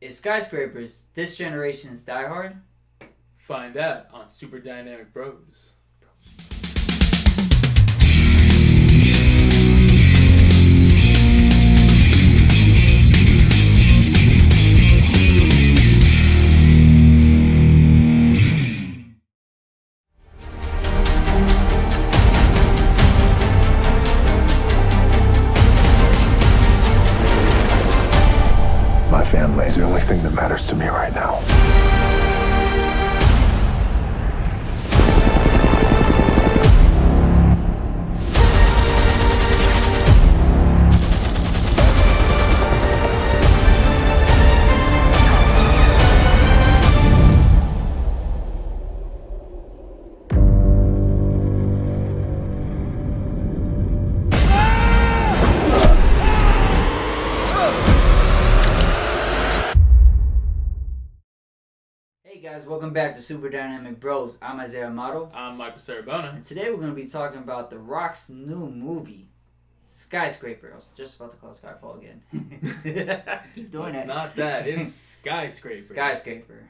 Is Skyscrapers this generation's Die Hard? Find out on Super Dynamic Bros. My family is the only thing that matters to me right now. Hey guys, welcome back to Super Dynamic Bros. I'm Isaiah Amato. I'm Michael Sarabona. And today we're going to be talking about The Rock's new movie, Skyscraper. I was just about to call it Skyfall again. Keep doing It's it. not that. It's Skyscraper. Skyscraper.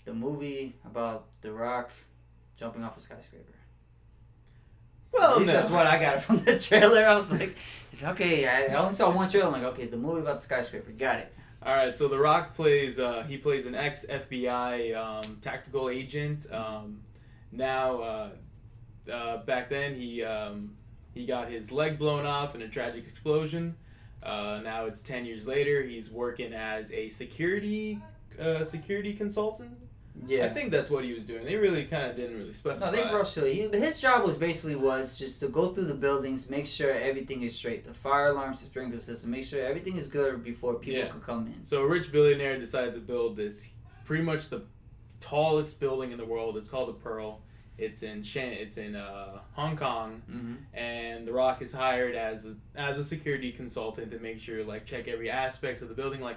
The movie about The Rock jumping off a skyscraper. Well, At least no. that's what I got from the trailer. I was like, it's okay. I only saw one trailer. I'm like, okay, the movie about the skyscraper. Got it. All right, so The Rock plays an ex-FBI tactical agent. Back then he got his leg blown off in a tragic explosion. Now it's 10 years later. He's working as a security consultant. Yeah. I think that's what he was doing. They really kind of didn't really specify. No, they brushed it. His job was just to go through the buildings, make sure everything is straight. The fire alarms, the sprinkler system, make sure everything is good before people can come in. So a rich billionaire decides to build this, pretty much the tallest building in the world. It's called the Pearl. It's in Hong Kong, and The Rock is hired as a security consultant to make sure, check every aspect of the building.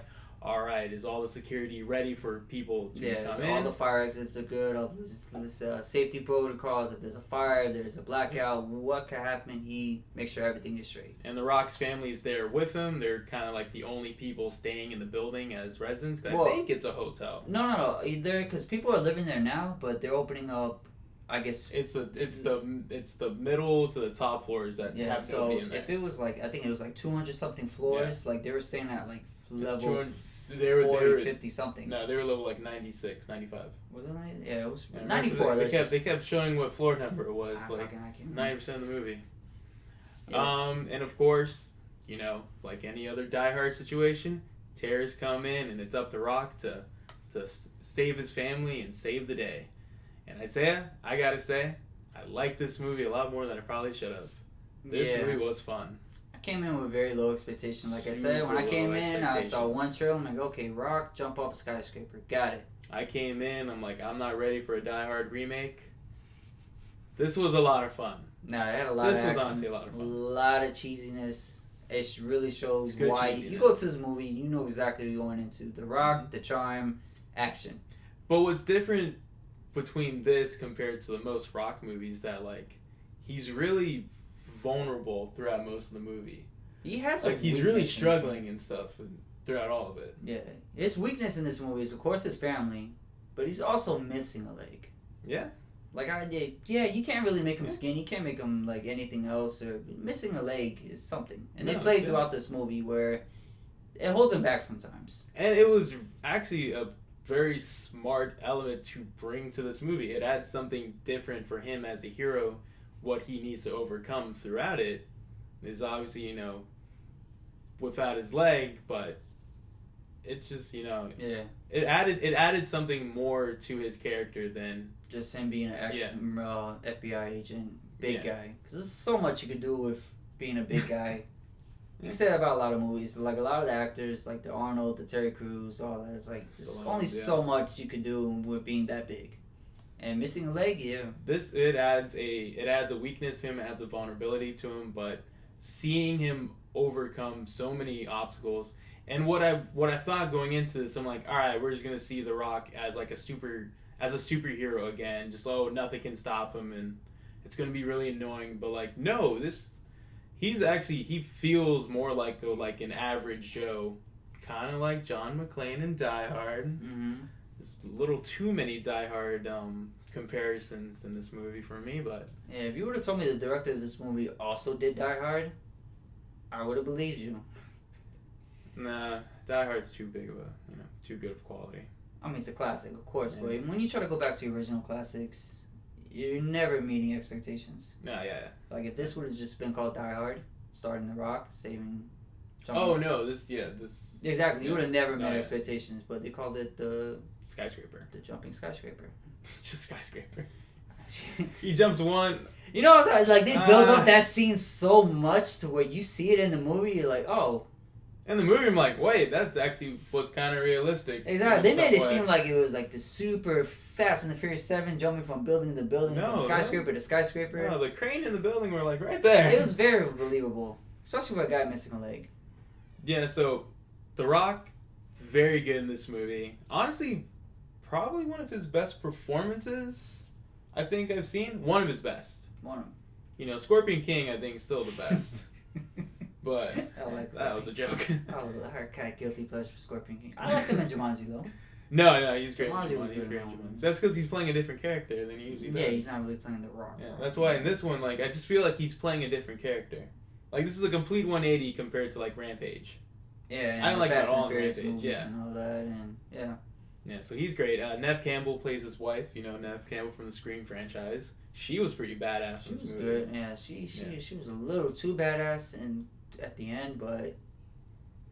All right, is all the security ready for people to come in? All the fire exits are good. All this safety protocols. If there's a fire, there's a blackout. What could happen? He makes sure everything is straight. And The Rock's family is there with him. They're kind of like the only people staying in the building as residents. I think it's a hotel. No. Because people are living there now, but they're opening up. I guess it's the middle to the top floors that have nobody in there. If it was I think it was 200 something floors. Yeah. They were staying at level. They were 50 something. No, they were level 96, 95. Was it 90? Yeah, it was 94. They kept showing what floor number it was, 90% of the movie. Yeah. And of course, like any other Die Hard situation, terrorists come in and it's up to Rock to save his family and save the day. And Isaiah, I gotta say, I like this movie a lot more than I probably should have. This movie was fun. I came in with very low expectations. Like I said, when I came in, I saw one trailer. I'm like, okay, Rock, jump off a skyscraper. Got it. I came in, I'm like, I'm not ready for a Die Hard remake. This was a lot of fun. No, it had a lot of action. This was honestly a lot of fun. A lot of cheesiness. It really shows why cheesiness. you go to this movie, you know exactly what you're going into. The Rock, the charm, action. But what's different between this compared to the most Rock movies that he's really vulnerable throughout most of the movie. He has he's really struggling and stuff throughout all of it. Yeah, his weakness in this movie is of course his family, but he's also missing a leg. Yeah. You can't really make him skinny. You can't make him anything else. Or missing a leg is something, and they played throughout this movie where it holds him back sometimes. And it was actually a very smart element to bring to this movie. It adds something different for him as a hero. What he needs to overcome throughout it is obviously, without his leg, but it's just, it added something more to his character than just him being an FBI agent, big guy. Because there's so much you could do with being a big guy. You can say that about a lot of movies. A lot of the actors, the Arnold, the Terry Crews, all that. It's there's only so much you could do with being that big. And missing a leg, it adds a weakness to him, adds a vulnerability to him, but seeing him overcome so many obstacles, and what I thought going into this, I'm like, all right, we're just gonna see The Rock as a superhero again, just nothing can stop him, and it's gonna be really annoying. But no, he feels more like an average Joe kind of like John McClane in Die Hard. Mm-hmm. There's a little too many Die Hard comparisons in this movie for me, but Yeah, if you would have told me the director of this movie also did Die Hard, I would have believed you. nah, Die Hard's too big of a, too good of quality. I mean, it's a classic, of course, Yeah. but when you try to go back to the original classics, you're never meeting expectations. Nah, yeah. Like, if this would have just been called Die Hard, starring The Rock, saving... Oh, no, this... Exactly, you would have never met yeah. expectations, but they called it the Skyscraper. The jumping skyscraper. It's just Skyscraper. He jumps one... You know what I'm saying? Like, they build up that scene so much to where you see it in the movie, you're like, oh... In the movie, I'm like, wait, that actually was kind of realistic. Exactly. They made it seem like it was like the super Fast and the Furious 7 jumping from building to building, from skyscraper to skyscraper. No, the crane in the building were like right there. It was very believable. Especially for a guy missing a leg. Yeah, so The Rock, very good in this movie. Honestly, probably one of his best performances I think I've seen. One of his best. Scorpion King, I think, is still the best. But that was a joke. Cat guilty pleasure for Scorpion King. I like him in Jumanji though. No, he's great. Jumanji was He's good. great in Jumanji. That's because he's playing a different character than he usually does. Yeah, he's not really playing The Rock. Yeah, that's why in this one, like, I just feel like he's playing a different character. Like, this is a complete 180 compared to, like, Rampage. Yeah, I don't like that Fast and all in Furious Rampage, movies yeah. and all that, and yeah. Yeah, so he's great. Nev Campbell plays his wife. Nev Campbell from the Scream franchise. She was pretty badass in this movie. Good. Yeah, she was a little too badass at the end, but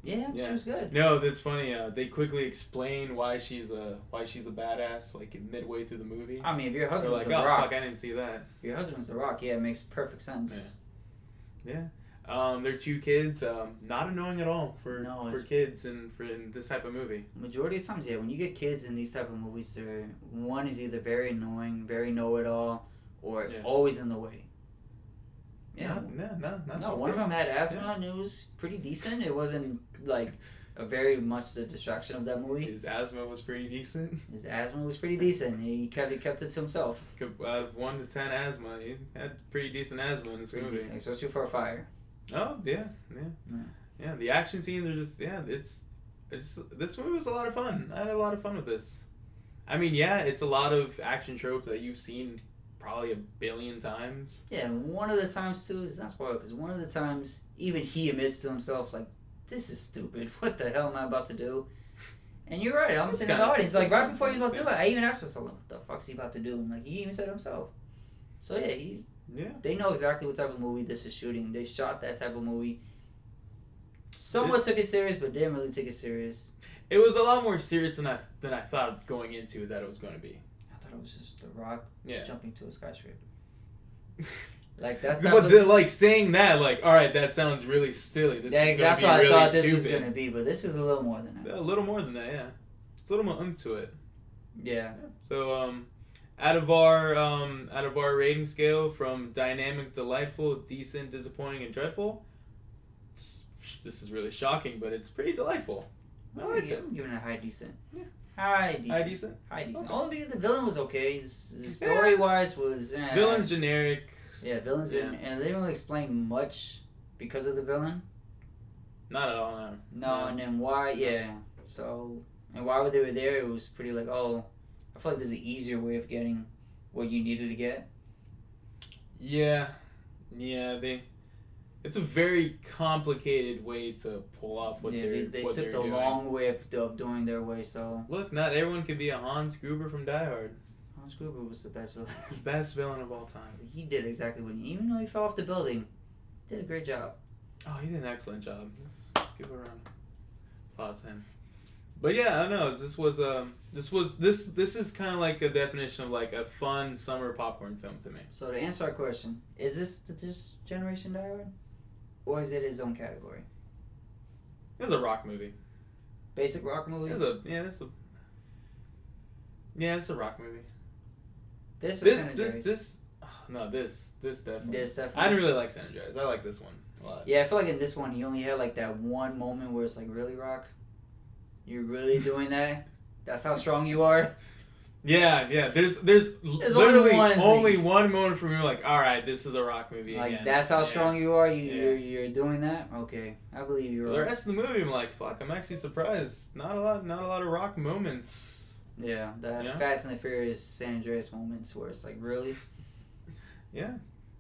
yeah, she was good. No, that's funny. They quickly explain why she's a badass, like midway through the movie. I mean, if your husband's like, The Rock, fuck, I didn't see that. If your husband's The Rock, yeah, it makes perfect sense. Yeah. They're two kids, not annoying at all for kids and in this type of movie. Majority of times, yeah, when you get kids in these type of movies, one is either very annoying, very know-it-all, or always in the way. Yeah. No, one of them had asthma and it was pretty decent. It wasn't like a very much the distraction of that movie. His asthma was pretty decent. He kept it to himself. Out of 1 to 10 asthma, he had pretty decent asthma in this movie. Decent, especially for a fire. Oh yeah. The action scenes are just it's this movie was a lot of fun. I had a lot of fun with this. I mean, it's a lot of action tropes that you've seen probably 1 billion times. Yeah, one of the times too is not spoiled because one of the times even he admits to himself like, this is stupid. What the hell am I about to do? And you're right. I'm sitting in the audience like right before he was about to do it. I even asked myself, what the fuck's he about to do? And like he even said it himself. So they know exactly what type of movie this is shooting. They shot that type of movie. Somewhat took it serious, but didn't really take it serious. It was a lot more serious than I thought going into that it was going to be. I thought it was just The Rock jumping to a skyscraper. Like that. But saying that, like, all right, that sounds really silly. That's what I thought this was going to be, but this is a little more than that. A little more than that, yeah. It's a little more to it. Yeah. So, out of our rating scale from dynamic, delightful, decent, disappointing, and dreadful, this is really shocking, but it's pretty delightful. I like it. I'm giving it a high decent. Yeah. High decent. Okay. Only because the villain was okay. The story wise was villain's generic. Yeah, villains and they didn't really explain much because of the villain. Not at all. No, and then why? Yeah. So and why they were there? It was pretty like I feel like there's an easier way of getting what you needed to get. Yeah. It's a very complicated way to pull off what they're doing. They took the long way of doing their way, so... Look, not everyone could be a Hans Gruber from Die Hard. Hans Gruber was the best villain. Best villain of all time. He did exactly what even though he fell off the building, he did a great job. Oh, he did an excellent job. Let's give a round of applause to him. But yeah, I don't know. This is kind of like a definition of like a fun summer popcorn film to me. So to answer our question, is this generation Die Hard? Or is it his own category? It's a rock movie. Basic rock movie? It's a rock movie. This definitely. I didn't really like San Andreas. I like this one a lot. Yeah, I feel like in this one he only had like that one moment where it's like, really, Rock? You're really doing that? That's how strong you are? Yeah. There's literally only one moment for me like, all right, this is a Rock movie Like again. that's how strong you are. Yeah. You're doing that. Okay, I believe you're. For the rest of the movie, I'm like, fuck. I'm actually surprised. Not a lot of Rock moments. Yeah, the Yeah. Fast and the Furious San Andreas moments where it's like really. Yeah,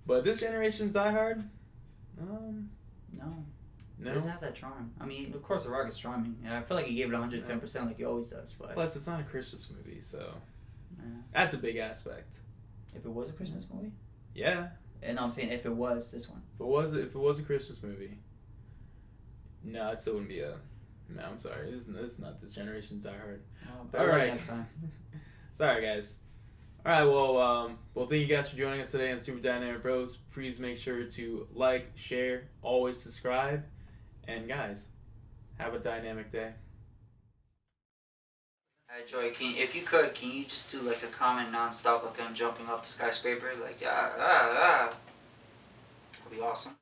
but this generation's Die Hard. No. No. It doesn't have that charm. I mean, of course, The Rock is charming. Yeah, I feel like he gave it 110% like he always does. But Plus, it's not a Christmas movie, so yeah. that's a big aspect. If it was a Christmas movie? Yeah. And I'm saying if it was this one. If it was a Christmas movie, no, it still wouldn't be a. No, I'm sorry. This is not this generation's Die Hard. All All right. Next time. Sorry, guys. All right. Well, thank you guys for joining us today on Super Dynamic Bros. Please make sure to like, share, always subscribe, and guys, have a dynamic day. Alright, Joy, if you could, can you just do like a comment nonstop of him jumping off the skyscraper? Like, That'd be awesome.